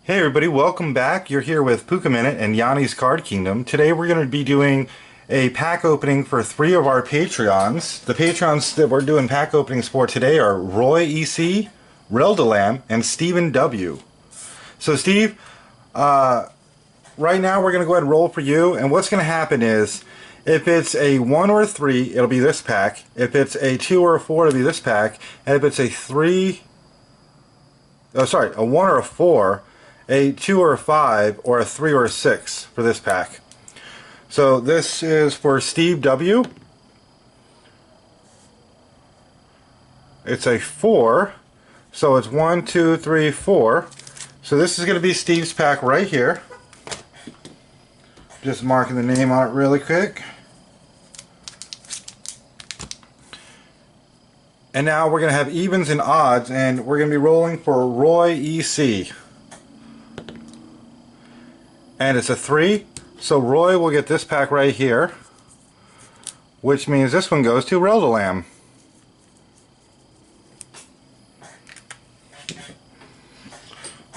Hey everybody, welcome back. You're here with Puka Minute and Yani's Card Kingdom. Today we're going to be doing a pack opening for 3 of our Patreons. The Patreons that we're doing pack openings for today are Roy EC, Reldalam, and Stephen W. So Steve, right now we're going to go ahead and roll for you, and what's going to happen is if it's a 1 or a 3, it'll be this pack. If it's a 2 or a 4, it'll be this pack. And if it's a 1 or a 4, a 2 or a 5, or a 3 or a 6 for this pack. So this is for Steve W. It's a 4, so it's 1, 2, 3, 4. So this is going to be Steve's pack right here. Just marking the name on it really quick. And now we're going to have evens and odds, and we're going to be rolling for Roy EC. And it's a 3, so Roy will get this pack right here, which means this one goes to Reldalam.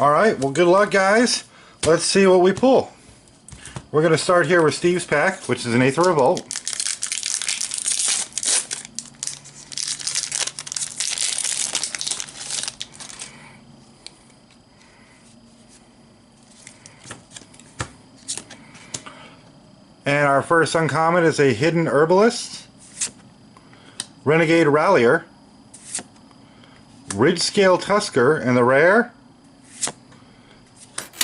Alright, well good luck guys. Let's see what we pull. We're going to start here with Steve's pack, which is an Aether Revolt. And our first uncommon is a Hidden Herbalist, Renegade Rallier, Ridgescale Tusker, and the rare,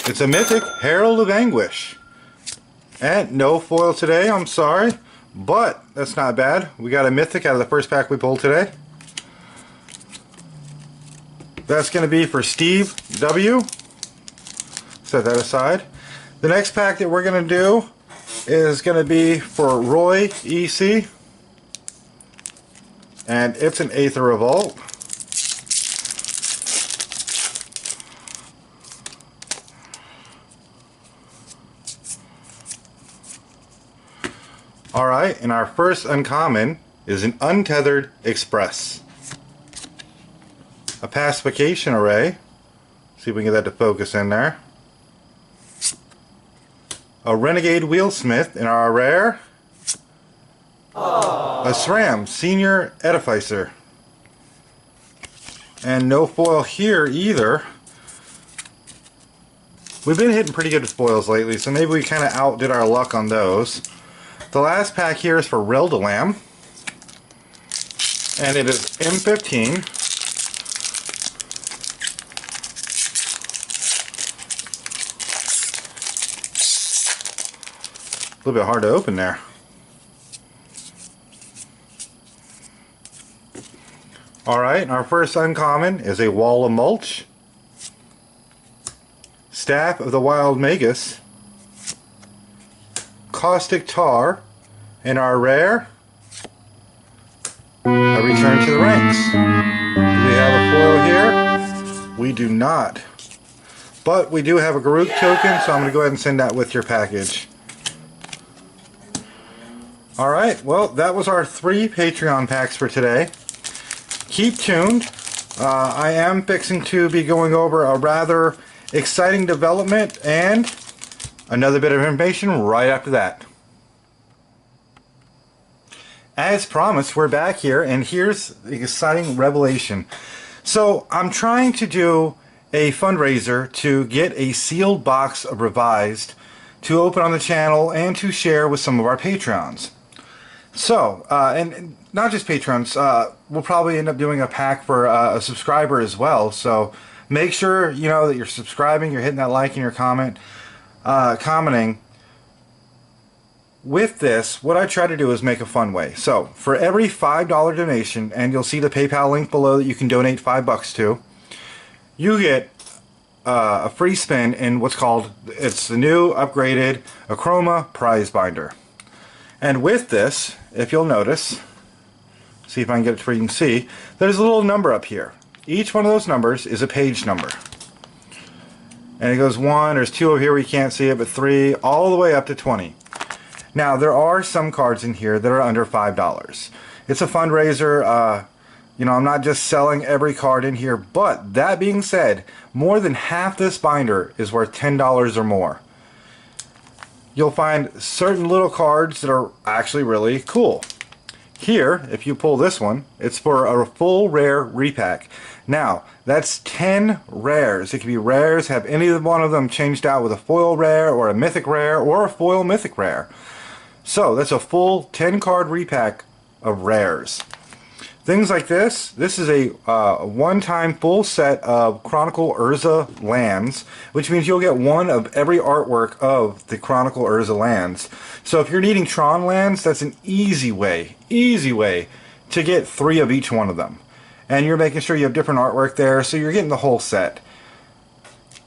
it's a Mythic Herald of Anguish. And no foil today, I'm sorry, but that's not bad. We got a Mythic out of the first pack we pulled today. That's going to be for Steve W. Set that aside. The next pack that we're going to do is going to be for Roy EC, and it's an Aether Revolt. Alright, and our first uncommon is an Untethered Express, a Pacification Array. See if we can get that to focus in there. A Renegade Wheelsmith in our rare. Aww. A SRAM Senior Edificer. And no foil here either. We've been hitting pretty good with foils lately, so maybe we kind of outdid our luck on those. The last pack here is for Reldalam, and it is M15. A little bit hard to open there. Alright, our first uncommon is a Wall of Mulch, Staff of the Wild Magus, Caustic Tar, and our rare, a Return to the Ranks. Do we have a foil here? We do not. But we do have a Garuk token, so I'm going to go ahead and send that with your package. Alright, well that was our 3 Patreon packs for today. Keep tuned. I am fixing to be going over a rather exciting development and another bit of information right after that. As promised, we're back here, and here's the exciting revelation. So I'm trying to do a fundraiser to get a sealed box of Revised to open on the channel and to share with some of our Patrons. So, and not just patrons, we'll probably end up doing a pack for a subscriber as well. So make sure you know that you're subscribing, you're hitting that like and your commenting. With this, what I try to do is make a fun way. So for every $5 donation, and you'll see the PayPal link below that you can donate $5 to, you get a free spin in what's called, it's the new upgraded Akroma Prize Binder. And with this, if you'll notice, see if I can get it to where you can see, there's a little number up here. Each one of those numbers is a page number. And it goes 1, there's 2 over here where you can't see it, but 3, all the way up to 20. Now, there are some cards in here that are under $5. It's a fundraiser. You know, I'm not just selling every card in here, but that being said, more than half this binder is worth $10 or more. You'll find certain little cards that are actually really cool. Here, if you pull this one, it's for a full rare repack. Now, that's 10 rares. It can be rares, have any one of them changed out with a foil rare or a mythic rare or a foil mythic rare. So that's a full 10 card repack of rares. Things like this is a one-time full set of Chronicle Urza lands, which means you'll get one of every artwork of the Chronicle Urza lands. So if you're needing Tron lands, that's an easy way to get 3 of each one of them. And you're making sure you have different artwork there, so you're getting the whole set.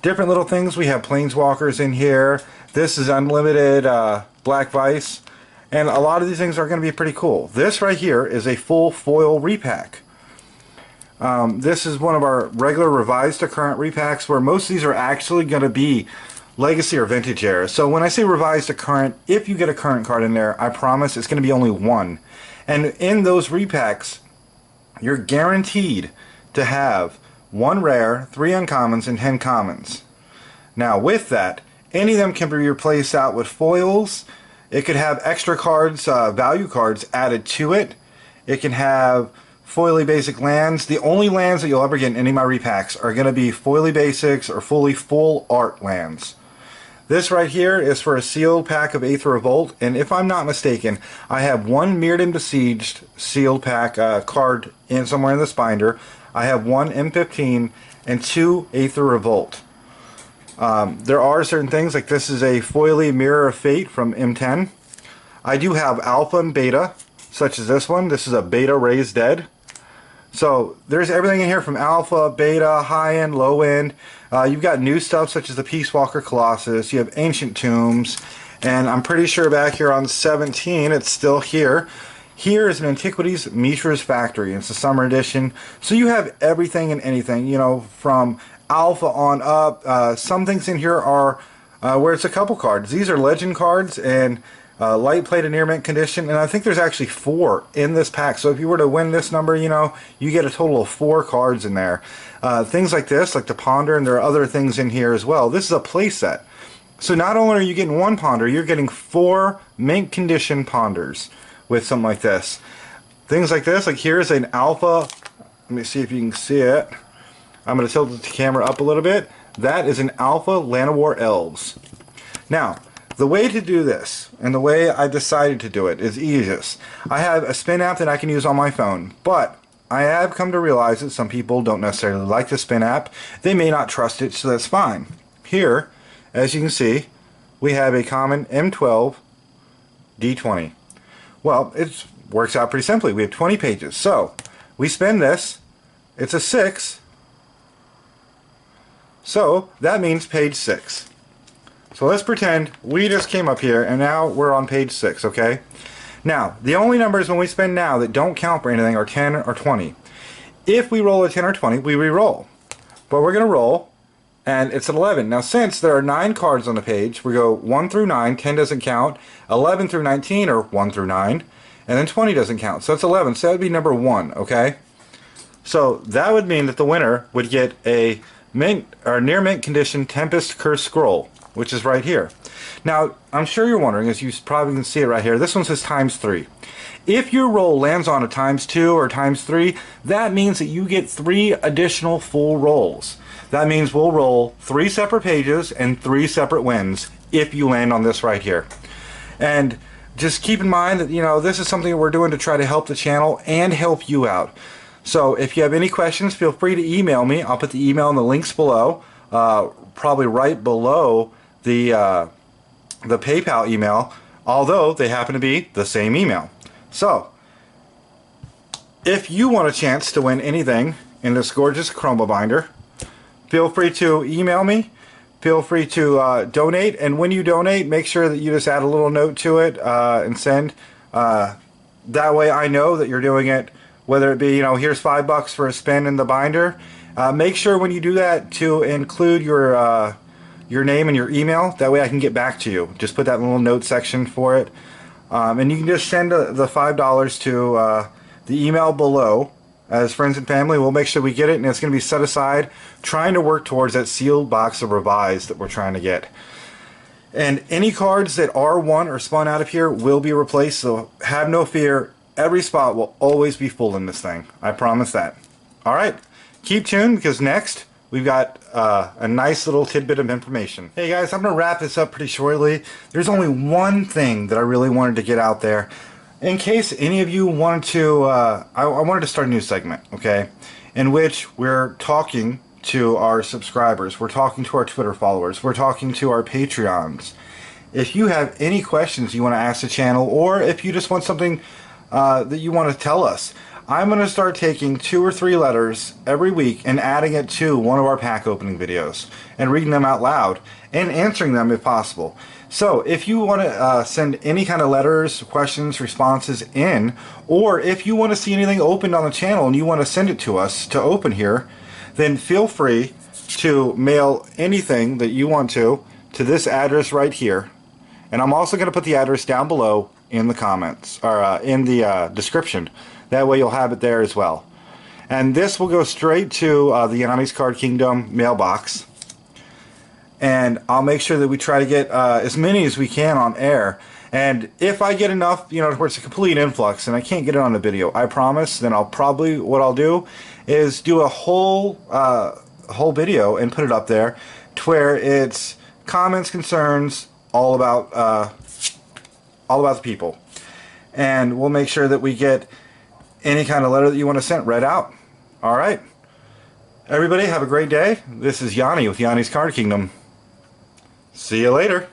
Different little things, we have Planeswalkers in here. This is unlimited Black Vice. And a lot of these things are going to be pretty cool. This right here is a full foil repack. This is one of our regular revised to current repacks where most of these are actually going to be legacy or vintage era. So when I say revised to current, if you get a current card in there, I promise it's going to be only one. And in those repacks, you're guaranteed to have 1 rare, 3 uncommons, and 10 commons. Now with that, any of them can be replaced out with foils. It could have extra cards, value cards added to it. It can have foily basic lands. The only lands that you'll ever get in any of my repacks are going to be foily basics or fully full art lands. This right here is for a sealed pack of Aether Revolt, and if I'm not mistaken, I have 1 Mirrodin Besieged sealed pack card in somewhere in this binder. I have 1 M15 and 2 Aether Revolt. There are certain things, like this is a foily Mirror of Fate from M10. I do have alpha and beta, such as this one. This is a beta Raised Dead. So there's everything in here from alpha, beta, high end, low end. You've got new stuff such as the Peace Walker Colossus. You have Ancient Tombs, and I'm pretty sure back here on 17 it's still here. Here is an Antiquities Mishra's Factory. It's a summer edition. So you have everything and anything, you know, from alpha on up. Some things in here are where it's a couple cards. These are legend cards and light plate and near mint condition, and I think there's actually 4 in this pack. So if you were to win this number, you know, you get a total of 4 cards in there. Things like this, like the Ponder, and there are other things in here as well. This is a play set. So not only are you getting 1 Ponder, you're getting 4 mint condition Ponders with something like this. Things like this, like here's an alpha. Let me see if you can see it. I'm going to tilt the camera up a little bit. That is an alpha Llanowar Elves. Now, the way to do this, and the way I decided to do it, is easiest. I have a spin app that I can use on my phone, but I have come to realize that some people don't necessarily like the spin app. They may not trust it, so that's fine. Here, as you can see, we have a common M12 D20. Well, it works out pretty simply. We have 20 pages. So, we spin this. It's a 6. So, that means page 6. So let's pretend we just came up here and now we're on page 6, okay? Now, the only numbers when we spin now that don't count for anything are 10 or 20. If we roll a 10 or 20, we re-roll. But we're going to roll, and it's an 11. Now, since there are 9 cards on the page, we go 1 through 9, 10 doesn't count, 11 through 19 are 1 through 9, and then 20 doesn't count. So that's 11, so that would be number 1, okay? So that would mean that the winner would get a mint or near mint condition Tempest Curse Scroll, which is right here. Now, I'm sure you're wondering, as you probably can see it right here, this one says ×3. If your roll lands on a ×2 or ×3, that means that you get 3 additional full rolls. That means we'll roll 3 separate pages and 3 separate wins if you land on this right here. And just keep in mind that, you know, this is something that we're doing to try to help the channel and help you out. So if you have any questions, feel free to email me. I'll put the email in the links below, probably right below the PayPal email, although they happen to be the same email. So, if you want a chance to win anything in this gorgeous Akroma binder, feel free to email me. Feel free to donate, and when you donate, make sure that you just add a little note to it and send. That way I know that you're doing it, whether it be, you know, here's $5 for a spin in the binder. Make sure when you do that to include your name and your email. That way I can get back to you. Just put that little note section for it. And you can just send the $5 to the email below, as friends and family. We'll make sure we get it, and it's going to be set aside, trying to work towards that sealed box of revised that we're trying to get. And any cards that are won or spun out of here will be replaced, so have no fear. Every spot will always be full in this thing. I promise that. Alright, keep tuned, because next we've got a nice little tidbit of information. Hey guys, I'm going to wrap this up pretty shortly. There's only one thing that I really wanted to get out there. In case any of you wanted to, I wanted to start a new segment, okay, in which we're talking to our subscribers, we're talking to our Twitter followers, we're talking to our Patreons. If you have any questions you want to ask the channel, or if you just want something that you want to tell us, I'm going to start taking 2 or 3 letters every week and adding it to one of our pack opening videos and reading them out loud and answering them if possible. So if you want to send any kind of letters, questions, responses in, or if you want to see anything opened on the channel and you want to send it to us to open here, then feel free to mail anything that you want to this address right here. And I'm also going to put the address down below in the comments, or in the description. That way you'll have it there as well. And this will go straight to the Yani's Card Kingdom mailbox. And I'll make sure that we try to get as many as we can on air. And if I get enough, you know, where it's a complete influx and I can't get it on the video, I promise, then I'll probably, what I'll do is do a whole video and put it up there to where it's comments, concerns, all about the people. And we'll make sure that we get any kind of letter that you want to send read out. Alright. Everybody have a great day. This is Yani with Yani's Card Kingdom. See you later.